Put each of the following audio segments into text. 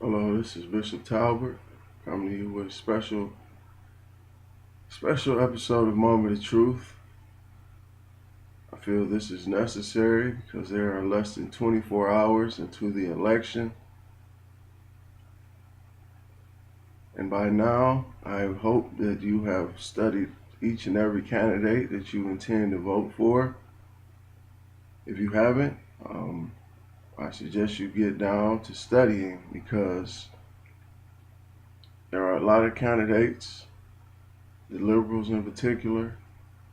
Hello, this is Bishop Talbert coming to you with a special episode of Moment of Truth. I feel this is necessary because there are less than 24 hours until the election. And by now, I hope that you have studied each and every candidate that you intend to vote for. If you haven't, I suggest you get down to studying because there are a lot of candidates, the liberals in particular,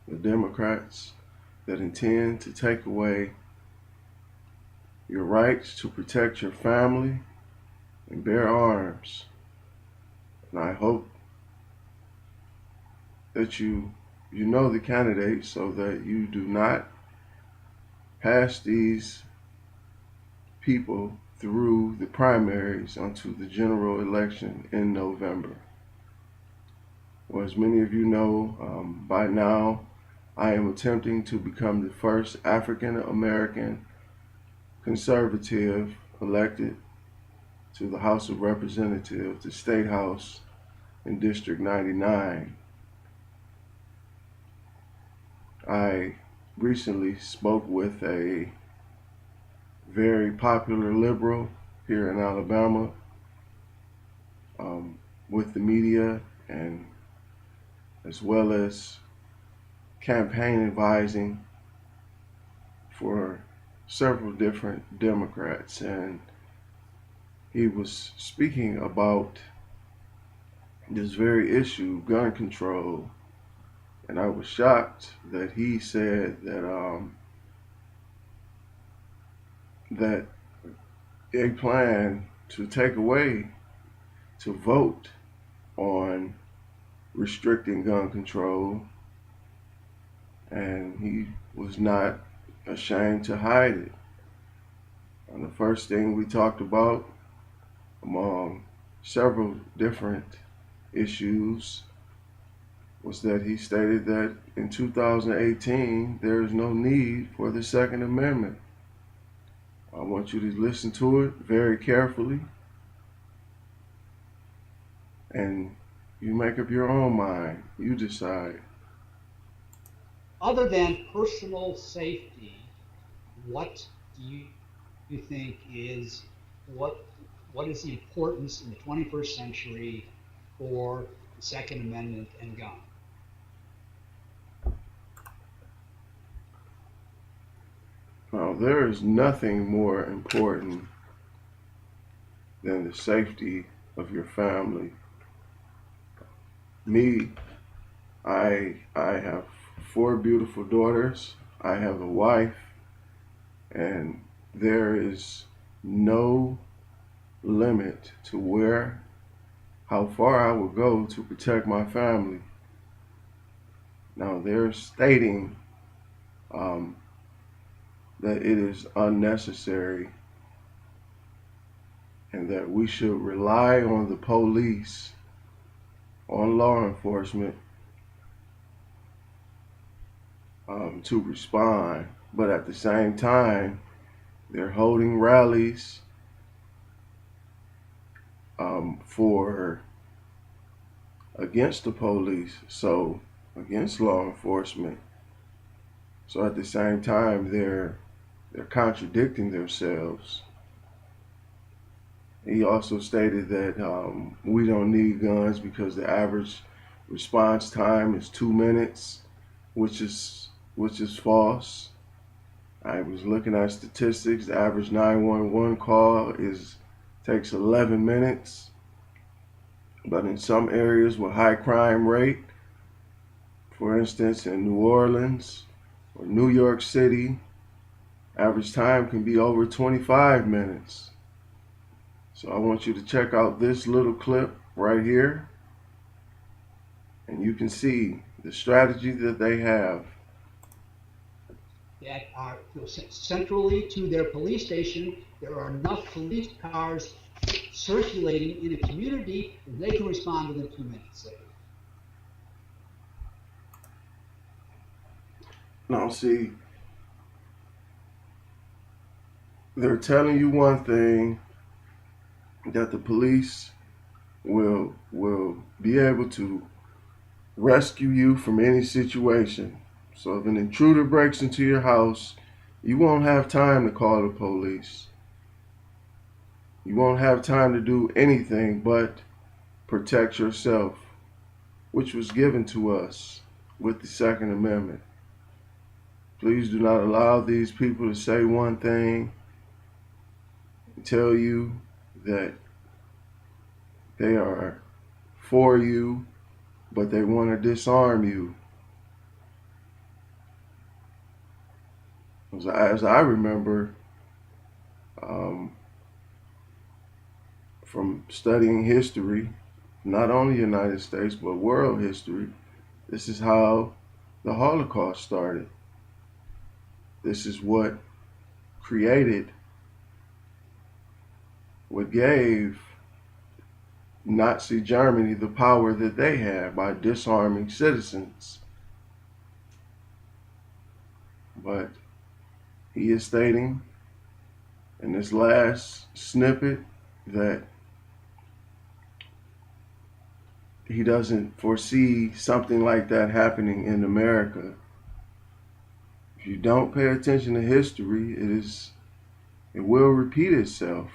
the Democrats, that intend to take away your rights to protect your family and bear arms. And I hope that you know the candidates so that you do not pass these people through the primaries onto the general election in November. Well, as many of you know by now, I am attempting to become the first African American conservative elected to the House of Representatives, the State House in District 99. I recently spoke with a very popular liberal here in Alabama um, with the media and as well as campaign advising for several different Democrats. And he was speaking about this very issue, gun control. And I was shocked that he said that they plan to take away to vote on restricting gun control, and he was not ashamed to hide it. And the first thing we talked about, among several different issues, was that he stated that in 2018 there is no need for the Second Amendment. I want you to listen to it very carefully and you make up your own mind. You decide. Other than personal safety, what do you think is what what is the importance in the 21st century for the Second Amendment and gun? Now, there is nothing more important than the safety of your family. Me, I have four beautiful daughters. I have a wife, and there is no limit to where how far I will go to protect my family. Now they're stating um, that it is unnecessary and that we should rely on the police, on law enforcement to respond. But at the same time, they're holding rallies for against the police, so against law enforcement. So at the same time, they're contradicting themselves. He also stated that we don't need guns because the average response time is 2 minutes, which is false. I was looking at statistics. The average 911 call is takes 11 minutes, but in some areas with high crime rate, for instance in New Orleans or New York City, average time can be over 25 minutes. So I want you to check out this little clip right here, and you can see the strategy that they have. That are centrally to their police station. There are enough police cars circulating in a community that they can respond within 2 minutes. Now, see, they're telling you one thing, that the police will be able to rescue you from any situation. So if an intruder breaks into your house, you won't have time to call the police. You won't have time to do anything but protect yourself, which was given to us with the Second Amendment. Please do not allow these people to say one thing and tell you that they are for you, but they want to disarm you. As I remember, um, from studying history, not only United States, but world history, this is how the Holocaust started. This is what created, what gave Nazi Germany the power that they had by disarming citizens. But he is stating in this last snippet that he doesn't foresee something like that happening in America. If you don't pay attention to history, it will repeat itself.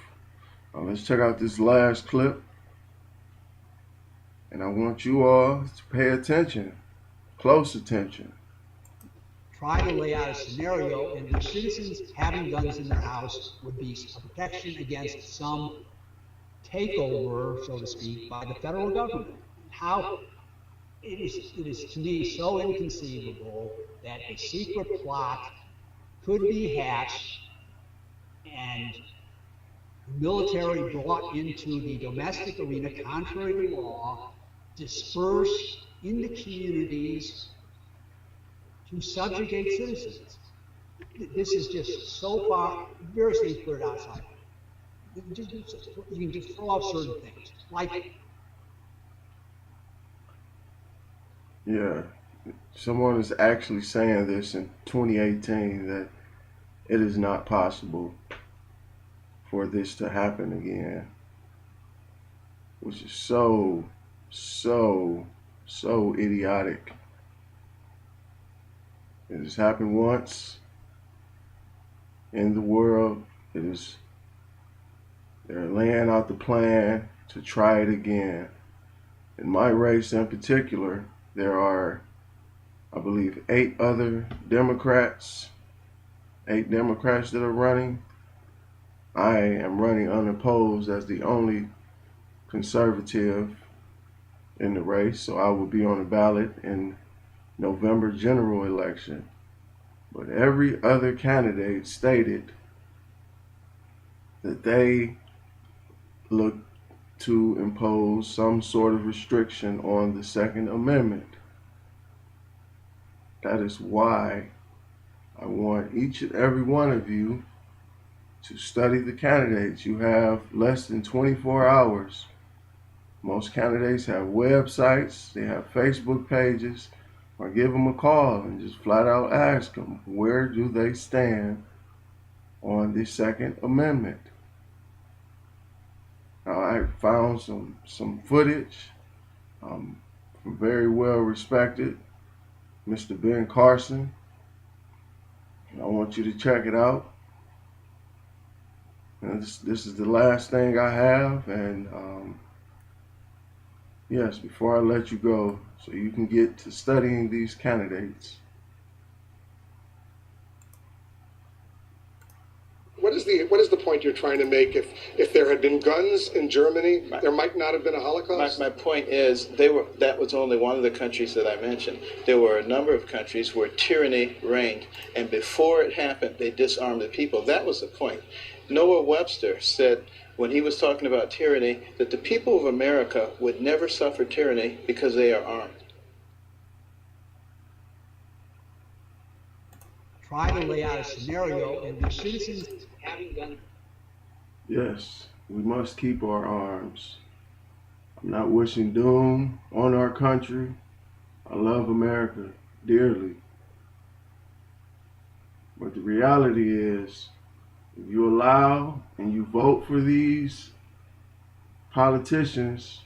Let's check out this last clip, and I want you all to pay attention, close attention. Try to lay out a scenario in which citizens having guns in their house would be a protection against some takeover, so to speak, by the federal government. How it is to me so inconceivable that a secret plot could be hatched and military brought into the domestic arena contrary to law, dispersed in the communities to subjugate citizens. This is just so far, various things put it outside. You can just throw out certain things, like Yeah, someone is actually saying this in 2018 that it is not possible for this to happen again, which is so idiotic. It has happened once in the world. They're laying out the plan to try it again. In my race in particular, there are, I believe, eight Democrats that are running. I am running unopposed as the only conservative in the race, so I will be on the ballot in November general election. But every other candidate stated that they look to impose some sort of restriction on the Second Amendment. That is why I want each and every one of you to study the candidates. You have less than 24 hours. Most candidates have websites, they have Facebook pages, or give them a call and just flat out ask them where do they stand on the Second Amendment. Now, I found some footage from very well respected Mr. Ben Carson. I want you to check it out. And this is the last thing I have, and yes, before I let you go, so you can get to studying these candidates. What is the point you're trying to make? If there had been guns in Germany, there might not have been a Holocaust? My point is that was only one of the countries that I mentioned. There were a number of countries where tyranny reigned, and before it happened, they disarmed the people. That was the point. Noah Webster said, when he was talking about tyranny, that the people of America would never suffer tyranny because they are armed. try to lay out a scenario in which citizens having guns. Yes, we must keep our arms. I'm not wishing doom on our country. I love America dearly. But the reality is, if you allow and you vote for these politicians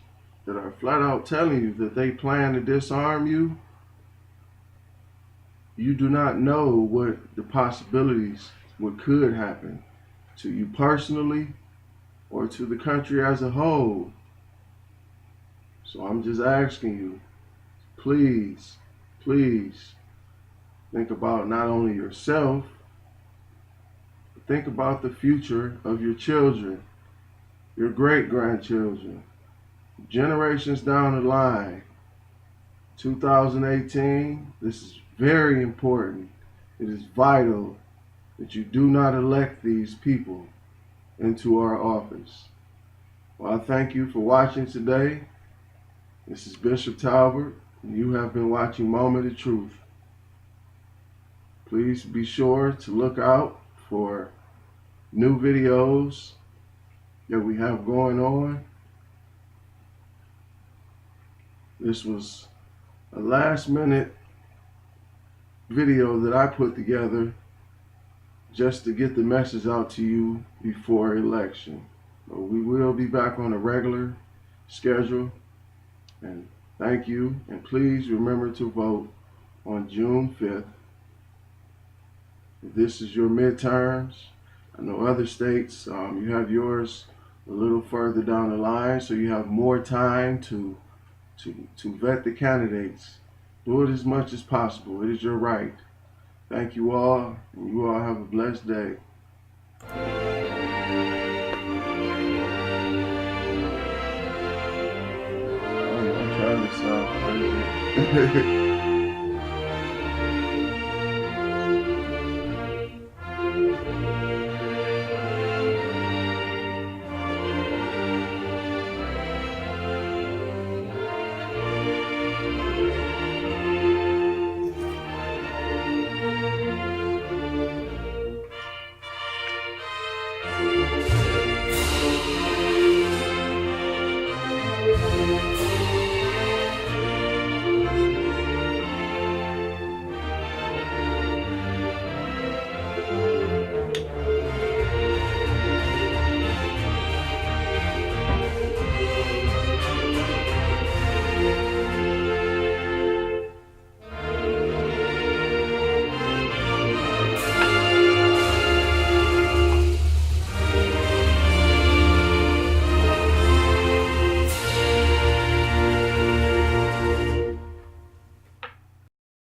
that are flat out telling you that they plan to disarm you, you do not know what the possibilities, what could happen to you personally or to the country as a whole. So I'm just asking you, please, please think about not only yourself, but think about the future of your children, your great grandchildren, generations down the line. 2018, this is very important. It is vital that you do not elect these people into our office. Well, I thank you for watching today. This is Bishop Talbert, and you have been watching Moment of Truth. Please be sure to look out for new videos that we have going on. This was a last minute video that I put together just to get the message out to you before election. But we will be back on a regular schedule. And thank you. And please remember to vote on June 5th. If this is your midterms, I know other states, you have yours a little further down the line, so you have more time to vet the candidates. Do it as much as possible. It is your right. Thank you all, and you all have a blessed day. I'm trying to sound crazy.